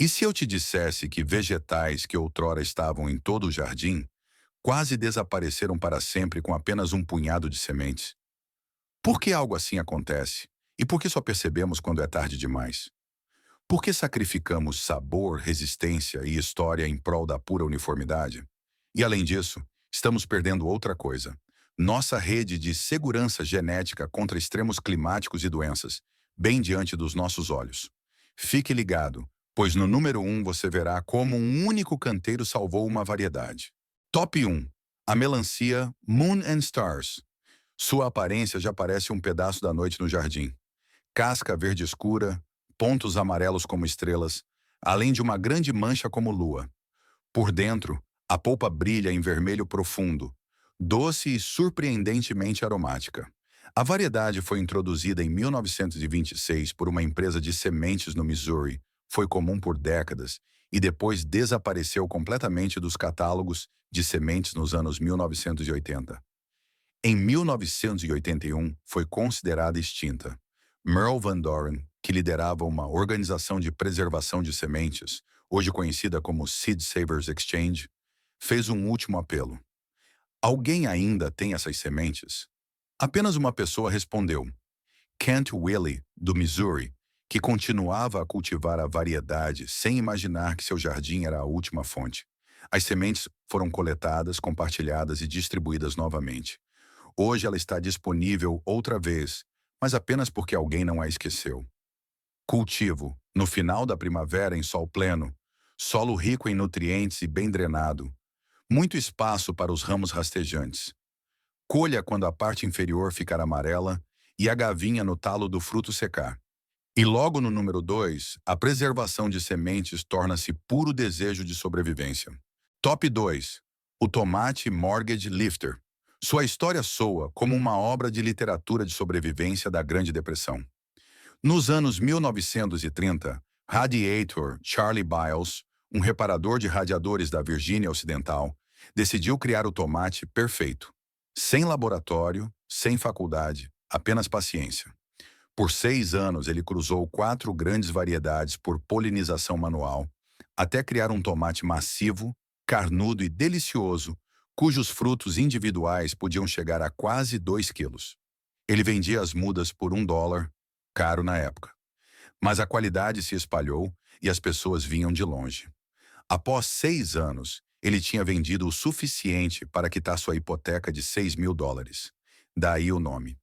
E se eu te dissesse que vegetais que outrora estavam em todo o jardim quase desapareceram para sempre com apenas um punhado de sementes? Por que algo assim acontece? E por que só percebemos quando é tarde demais? Por que sacrificamos sabor, resistência e história em prol da pura uniformidade? E além disso, estamos perdendo outra coisa: nossa rede de segurança genética contra extremos climáticos e doenças, bem diante dos nossos olhos. Fique ligado, pois no número 1 você verá como um único canteiro salvou uma variedade. Top 1. A melancia Moon and Stars. Sua aparência já parece um pedaço da noite no jardim. Casca verde escura, pontos amarelos como estrelas, além de uma grande mancha como lua. Por dentro, a polpa brilha em vermelho profundo, doce e surpreendentemente aromática. A variedade foi introduzida em 1926 por uma empresa de sementes no Missouri, foi comum por décadas e depois desapareceu completamente dos catálogos de sementes nos anos 1980. Em 1981, foi considerada extinta. Merle Van Doren, que liderava uma organização de preservação de sementes, hoje conhecida como Seed Savers Exchange, fez um último apelo. Alguém ainda tem essas sementes? Apenas uma pessoa respondeu, Kent Willie, do Missouri, que continuava a cultivar a variedade sem imaginar que seu jardim era a última fonte. As sementes foram coletadas, compartilhadas e distribuídas novamente. Hoje ela está disponível outra vez, mas apenas porque alguém não a esqueceu. Cultivo, no final da primavera em sol pleno, solo rico em nutrientes e bem drenado, muito espaço para os ramos rastejantes. Colha quando a parte inferior ficar amarela e a gavinha no talo do fruto secar. E logo no número 2, a preservação de sementes torna-se puro desejo de sobrevivência. Top 2. O tomate Mortgage Lifter. Sua história soa como uma obra de literatura de sobrevivência da Grande Depressão. Nos anos 1930, Radiator Charlie Biles, um reparador de radiadores da Virgínia Ocidental, decidiu criar o tomate perfeito. Sem laboratório, sem faculdade, apenas paciência. Por 6 anos, ele cruzou 4 grandes variedades por polinização manual, até criar um tomate massivo, carnudo e delicioso, cujos frutos individuais podiam chegar a quase 2 quilos. Ele vendia as mudas por $1, caro na época. Mas a qualidade se espalhou e as pessoas vinham de longe. Após 6 anos, ele tinha vendido o suficiente para quitar sua hipoteca de $6.000. Daí o nome.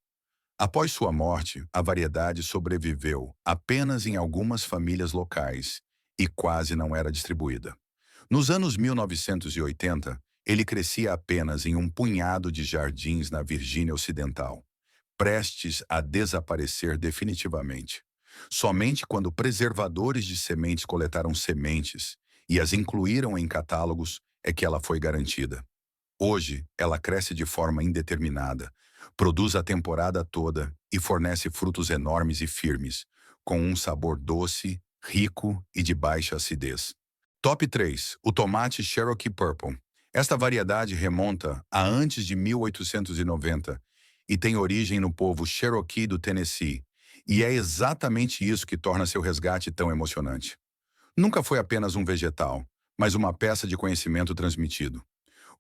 Após sua morte, a variedade sobreviveu apenas em algumas famílias locais e quase não era distribuída. Nos anos 1980, ele crescia apenas em um punhado de jardins na Virgínia Ocidental, prestes a desaparecer definitivamente. Somente quando preservadores de sementes coletaram sementes e as incluíram em catálogos é que ela foi garantida. Hoje, ela cresce de forma indeterminada, produz a temporada toda e fornece frutos enormes e firmes, com um sabor doce, rico e de baixa acidez. Top 3. O tomate Cherokee Purple. Esta variedade remonta a antes de 1890 e tem origem no povo Cherokee do Tennessee, e é exatamente isso que torna seu resgate tão emocionante. Nunca foi apenas um vegetal, mas uma peça de conhecimento transmitido.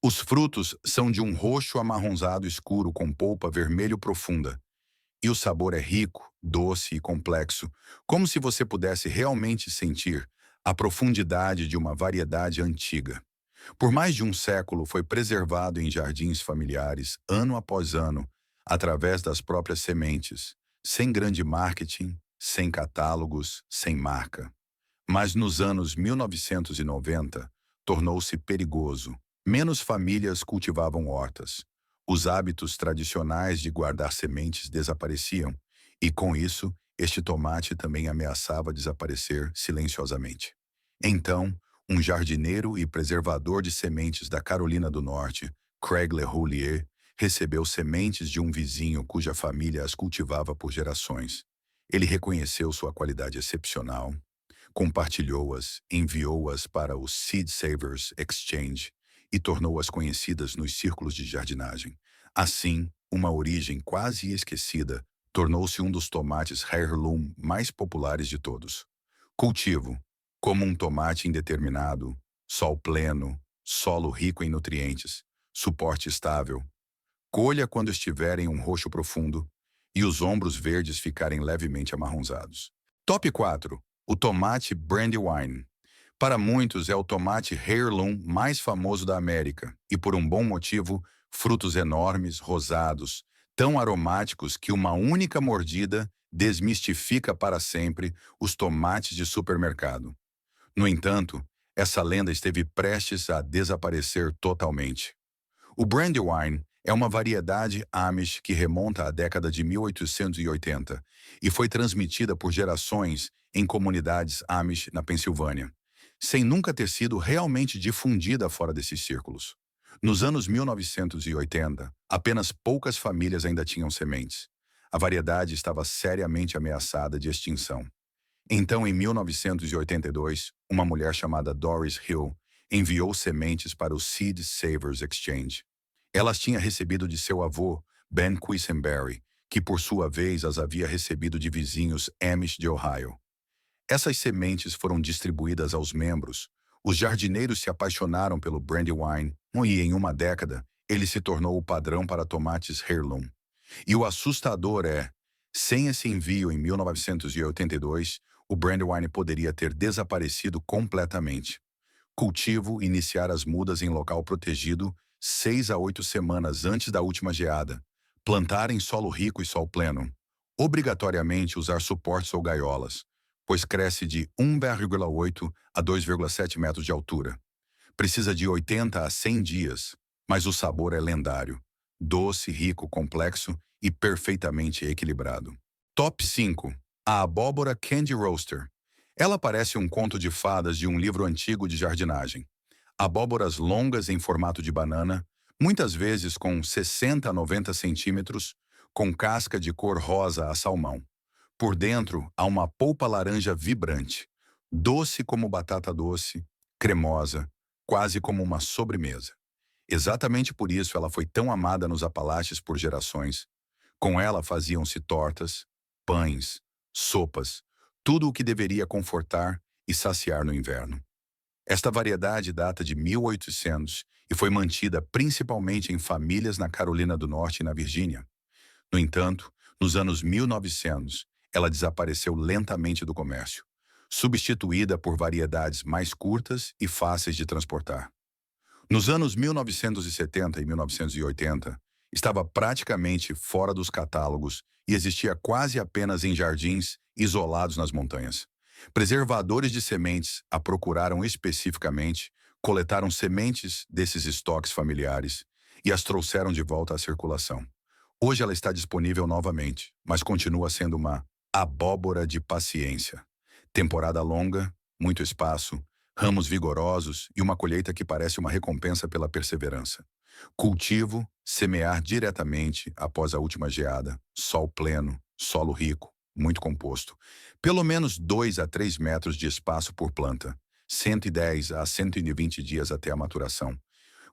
Os frutos são de um roxo amarronzado escuro com polpa vermelho profunda. E o sabor é rico, doce e complexo, como se você pudesse realmente sentir a profundidade de uma variedade antiga. Por mais de um século foi preservado em jardins familiares, ano após ano, através das próprias sementes, sem grande marketing, sem catálogos, sem marca. Mas nos anos 1990, tornou-se perigoso. Menos famílias cultivavam hortas. Os hábitos tradicionais de guardar sementes desapareciam, e com isso, este tomate também ameaçava desaparecer silenciosamente. Então, um jardineiro e preservador de sementes da Carolina do Norte, Craig LeHoulier, recebeu sementes de um vizinho cuja família as cultivava por gerações. Ele reconheceu sua qualidade excepcional, compartilhou-as, enviou-as para o Seed Savers Exchange e tornou-as conhecidas nos círculos de jardinagem. Assim, uma origem quase esquecida tornou-se um dos tomates heirloom mais populares de todos. Cultivo. como um tomate indeterminado, sol pleno, solo rico em nutrientes, suporte estável. Colha quando estiver em um roxo profundo e os ombros verdes ficarem levemente amarronzados. Top 4. O tomate Brandywine. Para muitos é o tomate heirloom mais famoso da América e por um bom motivo, frutos enormes, rosados, tão aromáticos que uma única mordida desmistifica para sempre os tomates de supermercado. No entanto, essa lenda esteve prestes a desaparecer totalmente. O Brandywine é uma variedade Amish que remonta à década de 1880 e foi transmitida por gerações em comunidades Amish na Pensilvânia, sem nunca ter sido realmente difundida fora desses círculos. Nos anos 1980, apenas poucas famílias ainda tinham sementes. A variedade estava seriamente ameaçada de extinção. Então, em 1982, uma mulher chamada Doris Hill enviou sementes para o Seed Savers Exchange. Elas tinha recebido de seu avô, Ben Quisenberry, que por sua vez as havia recebido de vizinhos Amish de Ohio. Essas sementes foram distribuídas aos membros. Os jardineiros se apaixonaram pelo Brandywine e, em uma década, ele se tornou o padrão para tomates heirloom. E o assustador é, sem esse envio em 1982, o Brandywine poderia ter desaparecido completamente. Cultivo iniciar as mudas em local protegido 6 a 8 semanas antes da última geada. Plantar em solo rico e sol pleno. Obrigatoriamente usar suportes ou gaiolas, pois cresce de 1,8 a 2,7 metros de altura. Precisa de 80 a 100 dias, mas o sabor é lendário. Doce, rico, complexo e perfeitamente equilibrado. Top 5. A abóbora Candy Roaster. Ela parece um conto de fadas de um livro antigo de jardinagem. Abóboras longas em formato de banana, muitas vezes com 60 a 90 centímetros, com casca de cor rosa a salmão. Por dentro há uma polpa laranja vibrante, doce como batata doce, cremosa, quase como uma sobremesa. Exatamente por isso ela foi tão amada nos Apalaches por gerações. Com ela faziam-se tortas, pães, sopas, tudo o que deveria confortar e saciar no inverno. Esta variedade data de 1800 e foi mantida principalmente em famílias na Carolina do Norte e na Virgínia. No entanto, nos anos 1900, ela desapareceu lentamente do comércio, substituída por variedades mais curtas e fáceis de transportar. Nos anos 1970 e 1980, estava praticamente fora dos catálogos e existia quase apenas em jardins isolados nas montanhas. Preservadores de sementes a procuraram especificamente, coletaram sementes desses estoques familiares e as trouxeram de volta à circulação. Hoje ela está disponível novamente, mas continua sendo uma abóbora de paciência. Temporada longa, muito espaço, ramos vigorosos e uma colheita que parece uma recompensa pela perseverança. Cultivo, semear diretamente após a última geada, sol pleno, solo rico, muito composto. Pelo menos 2 a 3 metros de espaço por planta, 110 a 120 dias até a maturação.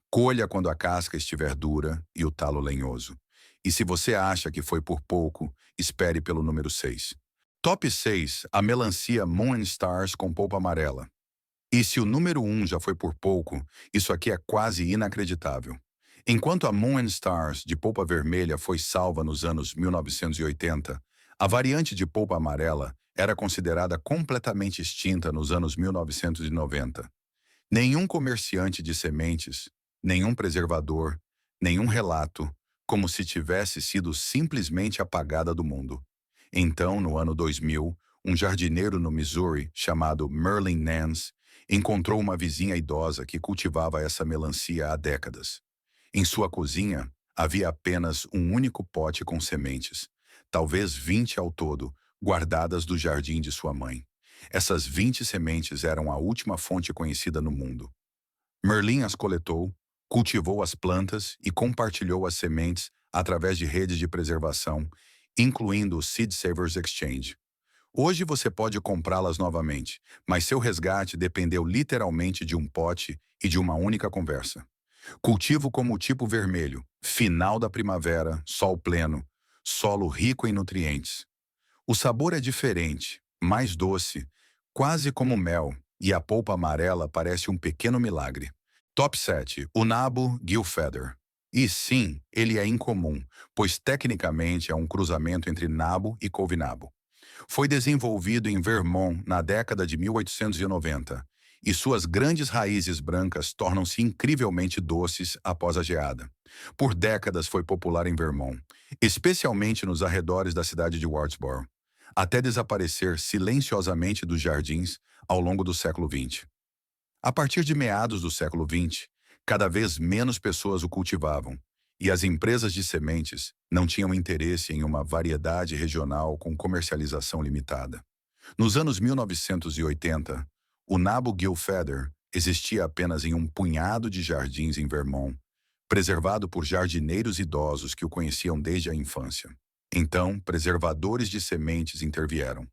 Colha quando a casca estiver dura e o talo lenhoso. E se você acha que foi por pouco, espere pelo número 6. Top 6, a melancia Moon and Stars com polpa amarela. E se o número 1 já foi por pouco, isso aqui é quase inacreditável. Enquanto a Moon and Stars de polpa vermelha foi salva nos anos 1980, a variante de polpa amarela era considerada completamente extinta nos anos 1990. Nenhum comerciante de sementes, nenhum preservador, nenhum relato, como se tivesse sido simplesmente apagada do mundo. Então, no ano 2000, um jardineiro no Missouri, chamado Merlin Nance, encontrou uma vizinha idosa que cultivava essa melancia há décadas. Em sua cozinha, havia apenas um único pote com sementes, talvez 20 ao todo, guardadas do jardim de sua mãe. Essas 20 sementes eram a última fonte conhecida no mundo. Merlin as coletou, cultivou as plantas e compartilhou as sementes através de redes de preservação, incluindo o Seed Savers Exchange. Hoje você pode comprá-las novamente, mas seu resgate dependeu literalmente de um pote e de uma única conversa. Cultivo como o tipo vermelho, final da primavera, sol pleno, solo rico em nutrientes. O sabor é diferente, mais doce, quase como mel, e a polpa amarela parece um pequeno milagre. Top 7. O nabo Gillfeather. E sim, ele é incomum, pois tecnicamente é um cruzamento entre nabo e couve-nabo. Foi desenvolvido em Vermont na década de 1890, e suas grandes raízes brancas tornam-se incrivelmente doces após a geada. Por décadas foi popular em Vermont, especialmente nos arredores da cidade de Wardsboro, até desaparecer silenciosamente dos jardins ao longo do século XX. A partir de meados do século XX, cada vez menos pessoas o cultivavam, e as empresas de sementes não tinham interesse em uma variedade regional com comercialização limitada. Nos anos 1980, o nabo Gillfeather existia apenas em um punhado de jardins em Vermont, preservado por jardineiros idosos que o conheciam desde a infância. Então, preservadores de sementes intervieram.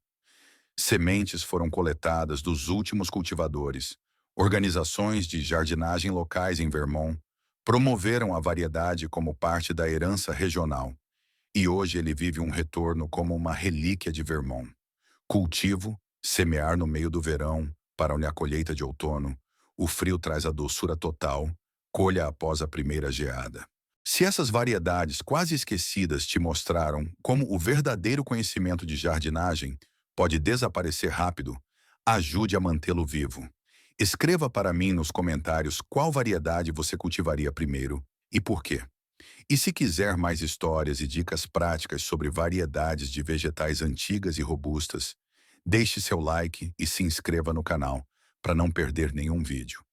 Sementes foram coletadas dos últimos cultivadores. Organizações de jardinagem locais em Vermont promoveram a variedade como parte da herança regional. E hoje ele vive um retorno como uma relíquia de Vermont. Cultivo, semear no meio do verão, para a colheita de outono. O frio traz a doçura total, colha após a primeira geada. Se essas variedades quase esquecidas te mostraram como o verdadeiro conhecimento de jardinagem pode desaparecer rápido, ajude a mantê-lo vivo. Escreva para mim nos comentários qual variedade você cultivaria primeiro e por quê. E se quiser mais histórias e dicas práticas sobre variedades de vegetais antigas e robustas, deixe seu like e se inscreva no canal para não perder nenhum vídeo.